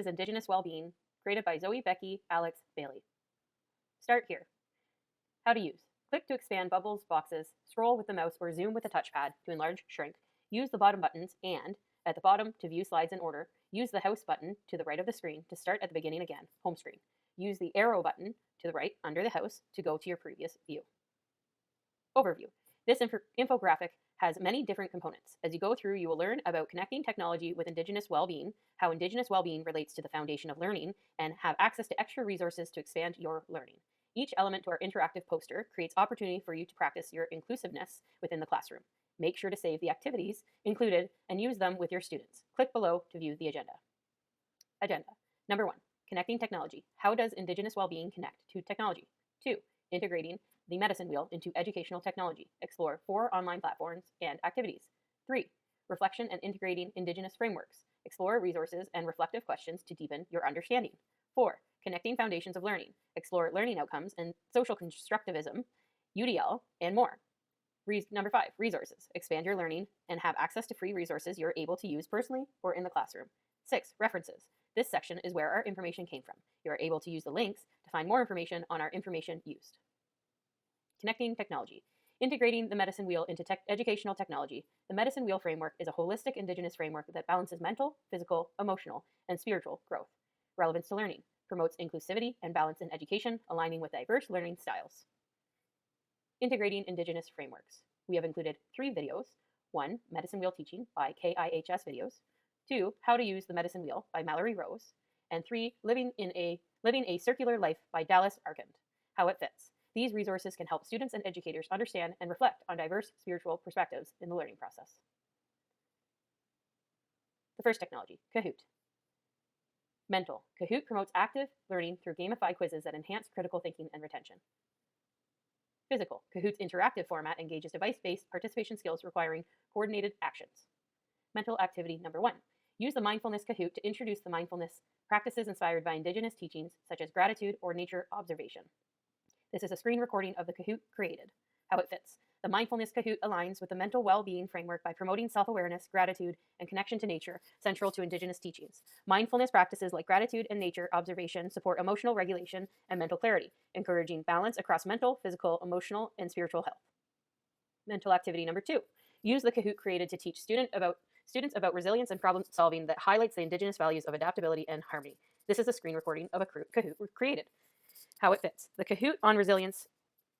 is Indigenous Well-Being, created by Zoe, Becky, Alex, Bailey. Start here. How to use. Click to expand bubbles, boxes, scroll with the mouse or zoom with the touchpad to enlarge, shrink, use the bottom buttons, and, at the bottom to view slides in order, use the house button to the right of the screen to start at the beginning again, home screen. Use the arrow button to the right under the house to go to your previous view. Overview. This infographic has many different components. As you go through, you will learn about connecting technology with Indigenous well-being, how Indigenous well-being relates to the foundation of learning, and have access to extra resources to expand your learning. Each element to our interactive poster creates opportunity for you to practice your inclusiveness within the classroom. Make sure to save the activities included and use them with your students. Click below to view the agenda. Agenda. Number 1, connecting technology. How does Indigenous well-being connect to technology? 2, integrating the medicine wheel into educational technology. Explore 4 online platforms and activities. 3, reflection and integrating Indigenous frameworks. Explore resources and reflective questions to deepen your understanding. 4, connecting foundations of learning. Explore learning outcomes and social constructivism, UDL, and more. Number 5, resources. Expand your learning and have access to free resources you're able to use personally or in the classroom. 6, references. This section is where our information came from. You are able to use the links to find more information on our information used. Connecting technology. Integrating the medicine wheel into educational technology. The medicine wheel framework is a holistic Indigenous framework that balances mental, physical, emotional, and spiritual growth. Relevance to learning. Promotes inclusivity and balance in education, aligning with diverse learning styles. Integrating Indigenous frameworks. We have included 3 videos. 1, Medicine Wheel Teaching by KIHS Videos. 2, How to Use the Medicine Wheel by Mallory Rose. And 3, Living a Circular Life by Dallas Arkand. How it fits. These resources can help students and educators understand and reflect on diverse spiritual perspectives in the learning process. The first technology, Kahoot. Mental. Kahoot promotes active learning through gamified quizzes that enhance critical thinking and retention. Physical. Kahoot's interactive format engages device-based participation skills requiring coordinated actions. Mental activity number 1. Use the Mindfulness Kahoot to introduce the mindfulness practices inspired by Indigenous teachings such as gratitude or nature observation. This is a screen recording of the Kahoot created. How it fits. The Mindfulness Kahoot aligns with the mental well-being framework by promoting self-awareness, gratitude, and connection to nature, central to Indigenous teachings. Mindfulness practices like gratitude and nature observation support emotional regulation and mental clarity, encouraging balance across mental, physical, emotional, and spiritual health. Mental activity number 2. Use the Kahoot created to teach students about resilience and problem solving that highlights the Indigenous values of adaptability and harmony. This is a screen recording of a Kahoot created. How it fits. The Kahoot on resilience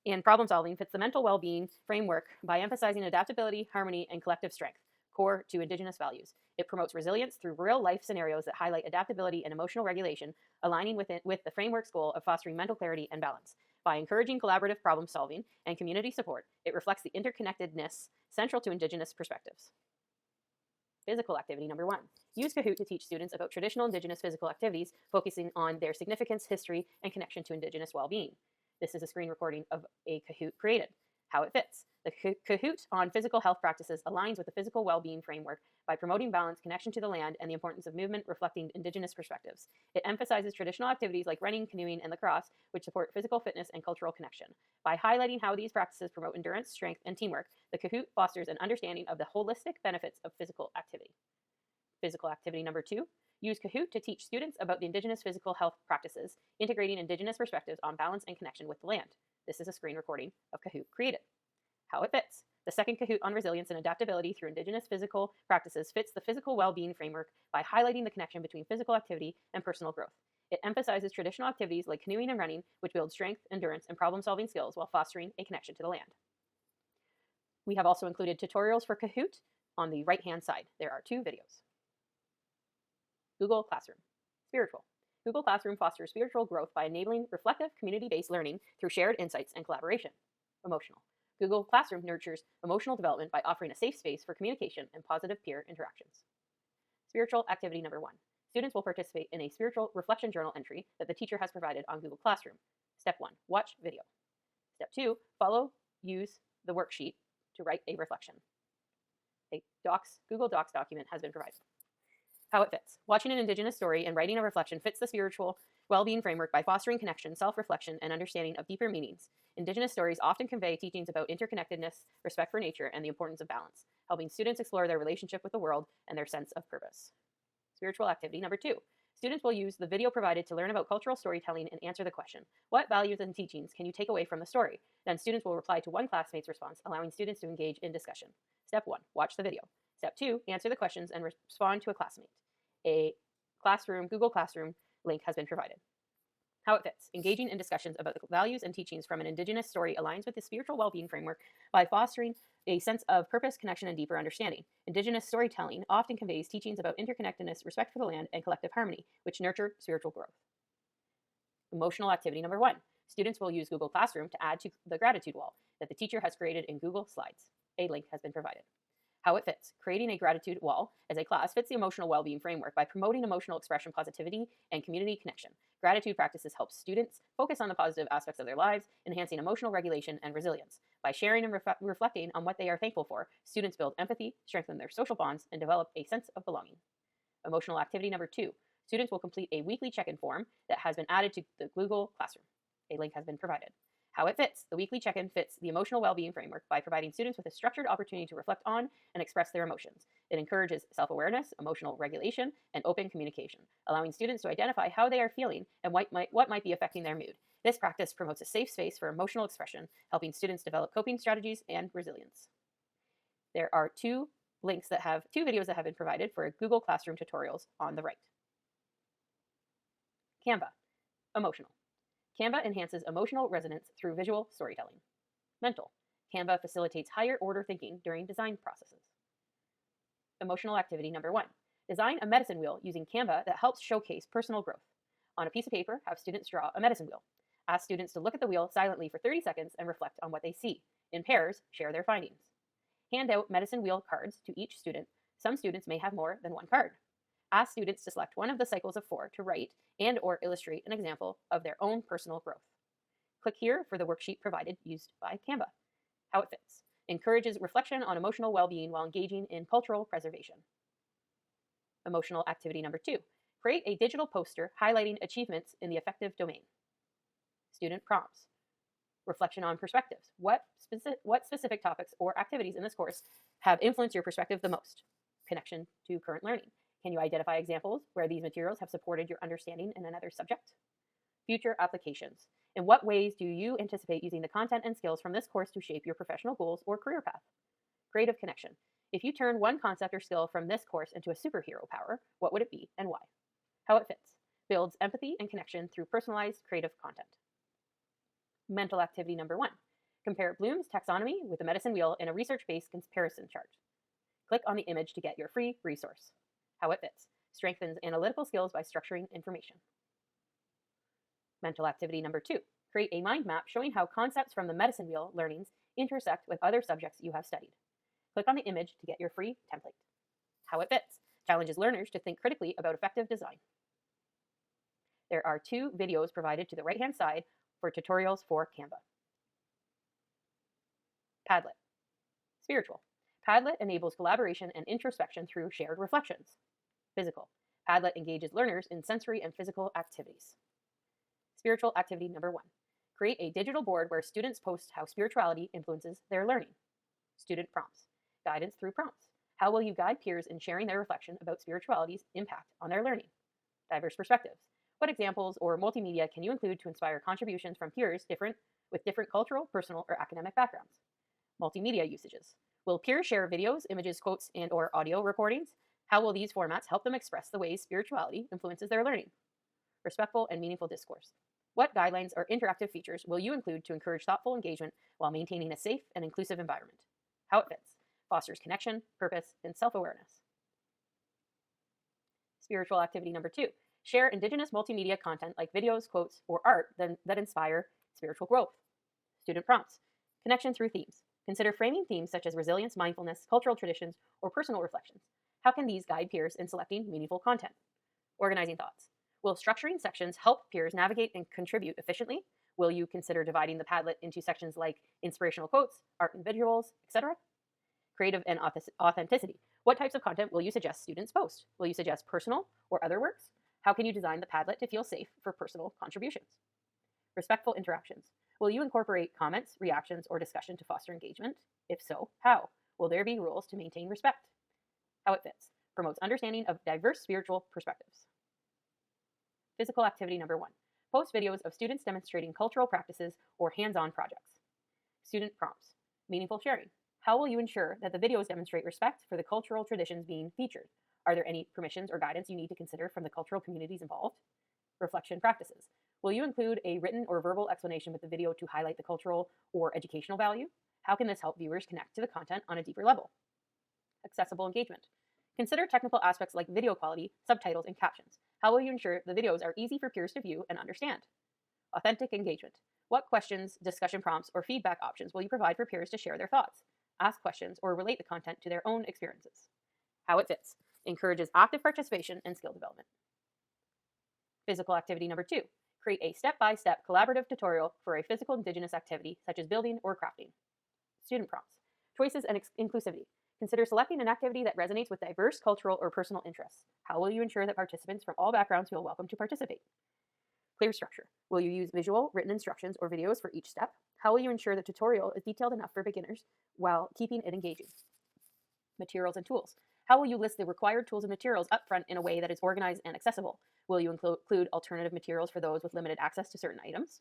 and problem solving fits the mental well-being framework by emphasizing adaptability, harmony, and collective strength, core to Indigenous values. It promotes resilience through real-life scenarios that highlight adaptability and emotional regulation, aligning with the framework's goal of fostering mental clarity and balance. By encouraging collaborative problem solving and community support, it reflects the interconnectedness central to Indigenous perspectives. Physical activity number 1. Use Kahoot to teach students about traditional Indigenous physical activities, focusing on their significance, history, and connection to Indigenous well-being. This is a screen recording of a Kahoot created. How it fits. The Kahoot on physical health practices aligns with the physical well-being framework by promoting balance, connection to the land, and the importance of movement reflecting Indigenous perspectives. It emphasizes traditional activities like running, canoeing, and lacrosse, which support physical fitness and cultural connection. By highlighting how these practices promote endurance, strength, and teamwork, the Kahoot fosters an understanding of the holistic benefits of physical activity. Physical activity number 2. Use Kahoot to teach students about the Indigenous physical health practices, integrating Indigenous perspectives on balance and connection with the land. This is a screen recording of Kahoot created. How it fits. The second Kahoot on resilience and adaptability through Indigenous physical practices fits the physical well-being framework by highlighting the connection between physical activity and personal growth. It emphasizes traditional activities like canoeing and running, which build strength, endurance, and problem-solving skills while fostering a connection to the land. We have also included tutorials for Kahoot on the right-hand side. There are 2 videos. Google Classroom. Spiritual. Google Classroom fosters spiritual growth by enabling reflective, community-based learning through shared insights and collaboration. Emotional. Google Classroom nurtures emotional development by offering a safe space for communication and positive peer interactions. Spiritual activity number 1. Students will participate in a spiritual reflection journal entry that the teacher has provided on Google Classroom. Step 1. Watch video. Step 2. Use the worksheet to write a reflection. A Google Docs document has been provided. How it fits. Watching an Indigenous story and writing a reflection fits the spiritual well-being framework by fostering connection, self-reflection, and understanding of deeper meanings. Indigenous stories often convey teachings about interconnectedness, respect for nature, and the importance of balance, helping students explore their relationship with the world and their sense of purpose. Spiritual activity number 2. Students will use the video provided to learn about cultural storytelling and answer the question, what values and teachings can you take away from the story? Then students will reply to one classmate's response, allowing students to engage in discussion. Step 1, watch the video. Step 2, answer the questions and respond to a classmate. A Google Classroom link has been provided. How it fits. Engaging in discussions about the values and teachings from an Indigenous story aligns with the spiritual well-being framework by fostering a sense of purpose, connection, and deeper understanding. Indigenous storytelling often conveys teachings about interconnectedness, respect for the land, and collective harmony, which nurture spiritual growth. Emotional activity number 1. Students will use Google Classroom to add to the gratitude wall that the teacher has created in Google Slides. A link has been provided. How it fits. Creating a gratitude wall as a class fits the emotional well-being framework by promoting emotional expression, positivity, and community connection. Gratitude practices help students focus on the positive aspects of their lives, enhancing emotional regulation and resilience. By sharing and reflecting on what they are thankful for, students build empathy, strengthen their social bonds, and develop a sense of belonging. Emotional activity number 2. Students will complete a weekly check-in form that has been added to the Google Classroom. A link has been provided. How it fits. The weekly check-in fits the emotional well-being framework by providing students with a structured opportunity to reflect on and express their emotions. It encourages self-awareness, emotional regulation, and open communication, allowing students to identify how they are feeling and what might be affecting their mood. This practice promotes a safe space for emotional expression, helping students develop coping strategies and resilience. There are two videos that have been provided for Google Classroom tutorials on the right. Canva. Emotional. Canva enhances emotional resonance through visual storytelling. Mental. Canva facilitates higher order thinking during design processes. Emotional activity number 1. Design a medicine wheel using Canva that helps showcase personal growth. On a piece of paper, have students draw a medicine wheel. Ask students to look at the wheel silently for 30 seconds and reflect on what they see. In pairs, share their findings. Hand out medicine wheel cards to each student. Some students may have more than one card. Ask students to select one of the cycles of 4 to write and/or illustrate an example of their own personal growth. Click here for the worksheet provided used by Canva. How it fits. Encourages reflection on emotional well-being while engaging in cultural preservation. Emotional activity number 2. Create a digital poster highlighting achievements in the affective domain. Student prompts. Reflection on perspectives. What specific topics or activities in this course have influenced your perspective the most? Connection to current learning. Can you identify examples where these materials have supported your understanding in another subject? Future applications. In what ways do you anticipate using the content and skills from this course to shape your professional goals or career path? Creative connection. If you turn one concept or skill from this course into a superhero power, what would it be and why? How it fits. Builds empathy and connection through personalized creative content. Mental activity number 1. Compare Bloom's taxonomy with the medicine wheel in a research-based comparison chart. Click on the image to get your free resource. How it fits. Strengthens analytical skills by structuring information. Mental activity number 2. Create a mind map showing how concepts from the medicine wheel learnings intersect with other subjects you have studied. Click on the image to get your free template. How it fits. Challenges learners to think critically about effective design. There are 2 videos provided to the right-hand side for tutorials for Canva. Padlet. Spiritual. Padlet enables collaboration and introspection through shared reflections. Physical. Padlet engages learners in sensory and physical activities. Spiritual activity number 1. Create a digital board where students post how spirituality influences their learning. Student prompts. Guidance through prompts. How will you guide peers in sharing their reflection about spirituality's impact on their learning? Diverse perspectives. What examples or multimedia can you include to inspire contributions from peers with different cultural, personal, or academic backgrounds? Multimedia usages. Will peers share videos, images, quotes, and/or audio recordings? How will these formats help them express the ways spirituality influences their learning? Respectful and meaningful discourse. What guidelines or interactive features will you include to encourage thoughtful engagement while maintaining a safe and inclusive environment? How it fits. Fosters connection, purpose, and self-awareness. Spiritual activity number 2. Share Indigenous multimedia content like videos, quotes, or art that inspire spiritual growth. Student prompts. Connection through themes. Consider framing themes such as resilience, mindfulness, cultural traditions, or personal reflections. How can these guide peers in selecting meaningful content? Organizing thoughts. Will structuring sections help peers navigate and contribute efficiently? Will you consider dividing the Padlet into sections like inspirational quotes, art and visuals, etc.? Creative and authenticity. What types of content will you suggest students post? Will you suggest personal or other works? How can you design the Padlet to feel safe for personal contributions? Respectful interactions. Will you incorporate comments, reactions, or discussion to foster engagement? If so, how? Will there be rules to maintain respect? How it fits. Promotes understanding of diverse spiritual perspectives. Physical activity number 1. Post videos of students demonstrating cultural practices or hands-on projects. Student prompts. Meaningful sharing. How will you ensure that the videos demonstrate respect for the cultural traditions being featured? Are there any permissions or guidance you need to consider from the cultural communities involved? Reflection practices. Will you include a written or verbal explanation with the video to highlight the cultural or educational value? How can this help viewers connect to the content on a deeper level? Accessible engagement. Consider technical aspects like video quality, subtitles, and captions. How will you ensure the videos are easy for peers to view and understand? Authentic engagement. What questions, discussion prompts, or feedback options will you provide for peers to share their thoughts, ask questions, or relate the content to their own experiences? How it fits. Encourages active participation and skill development. Physical activity number 2. Create a step-by-step collaborative tutorial for a physical Indigenous activity such as building or crafting. Student prompts. Choices and inclusivity. Consider selecting an activity that resonates with diverse cultural or personal interests. How will you ensure that participants from all backgrounds feel welcome to participate? Clear structure. Will you use visual, written instructions, or videos for each step? How will you ensure the tutorial is detailed enough for beginners while keeping it engaging? Materials and tools. How will you list the required tools and materials up front in a way that is organized and accessible? Will you include alternative materials for those with limited access to certain items?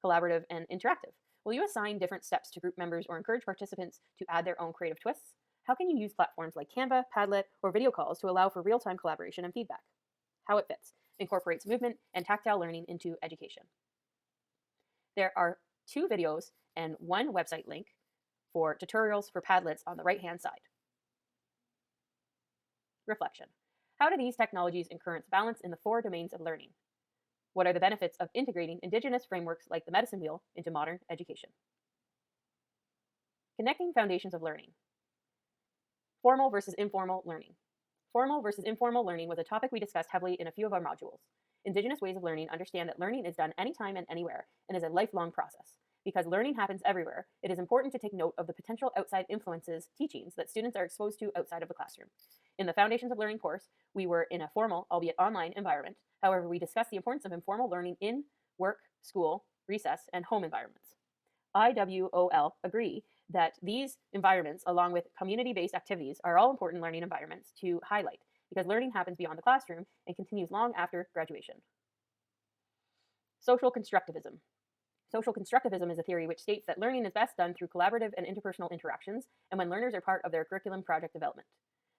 Collaborative and interactive. Will you assign different steps to group members or encourage participants to add their own creative twists? How can you use platforms like Canva, Padlet, or video calls to allow for real-time collaboration and feedback? How it fits. Incorporates movement and tactile learning into education. There are 2 videos and 1 website link for tutorials for Padlets on the right-hand side. Reflection. How do these technologies encourage balance in the 4 domains of learning? What are the benefits of integrating Indigenous frameworks like the medicine wheel into modern education? Connecting foundations of learning. Formal versus informal learning. Formal versus informal learning was a topic we discussed heavily in a few of our modules. Indigenous ways of learning understand that learning is done anytime and anywhere and is a lifelong process. Because learning happens everywhere, it is important to take note of the potential outside influences, teachings that students are exposed to outside of the classroom. In the Foundations of Learning course, we were in a formal, albeit online, environment. However, we discussed the importance of informal learning in work, school, recess, and home environments. IWOL agree that these environments, along with community-based activities, are all important learning environments to highlight because learning happens beyond the classroom and continues long after graduation. Social constructivism. Social constructivism is a theory which states that learning is best done through collaborative and interpersonal interactions and when learners are part of their curriculum project development.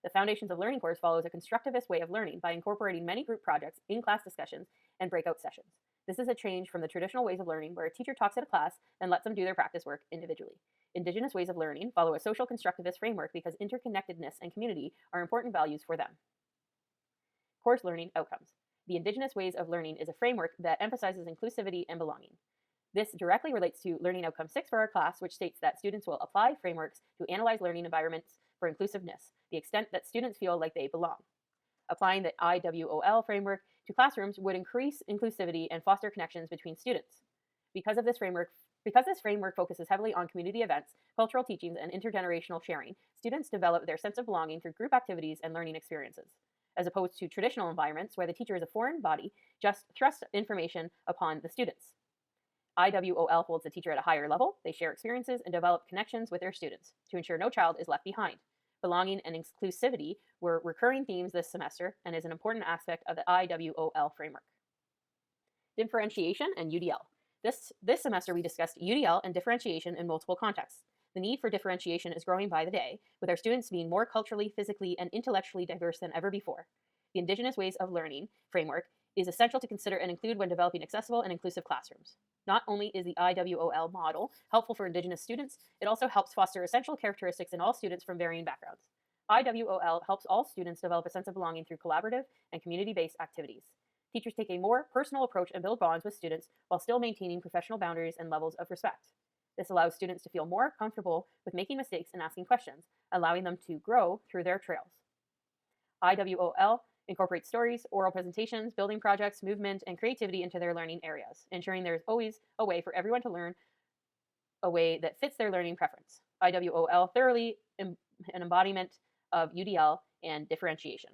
The Foundations of Learning course follows a constructivist way of learning by incorporating many group projects, in-class discussions, and breakout sessions. This is a change from the traditional ways of learning where a teacher talks at a class and lets them do their practice work individually. Indigenous ways of learning follow a social constructivist framework because interconnectedness and community are important values for them. Course learning outcomes. The Indigenous ways of learning is a framework that emphasizes inclusivity and belonging. This directly relates to Learning Outcome 6 for our class, which states that students will apply frameworks to analyze learning environments for inclusiveness, the extent that students feel like they belong. Applying the IWOL framework to classrooms would increase inclusivity and foster connections between students. Because this framework focuses heavily on community events, cultural teachings, and intergenerational sharing, students develop their sense of belonging through group activities and learning experiences, as opposed to traditional environments where the teacher is a foreign body, just thrusts information upon the students. IWOL holds the teacher at a higher level, they share experiences and develop connections with their students to ensure no child is left behind. Belonging and inclusivity were recurring themes this semester and is an important aspect of the IWOL framework. Differentiation and UDL. This semester we discussed UDL and differentiation in multiple contexts. The need for differentiation is growing by the day, with our students being more culturally, physically, and intellectually diverse than ever before. The Indigenous Ways of Learning framework is essential to consider and include when developing accessible and inclusive classrooms. Not only is the IWOL model helpful for Indigenous students, it also helps foster essential characteristics in all students from varying backgrounds. IWOL helps all students develop a sense of belonging through collaborative and community-based activities. Teachers take a more personal approach and build bonds with students while still maintaining professional boundaries and levels of respect. This allows students to feel more comfortable with making mistakes and asking questions, allowing them to grow through their trails. IWOL incorporates stories, oral presentations, building projects, movement, and creativity into their learning areas, ensuring there is always a way for everyone to learn a way that fits their learning preference. IWOL thoroughly an embodiment of UDL and differentiation.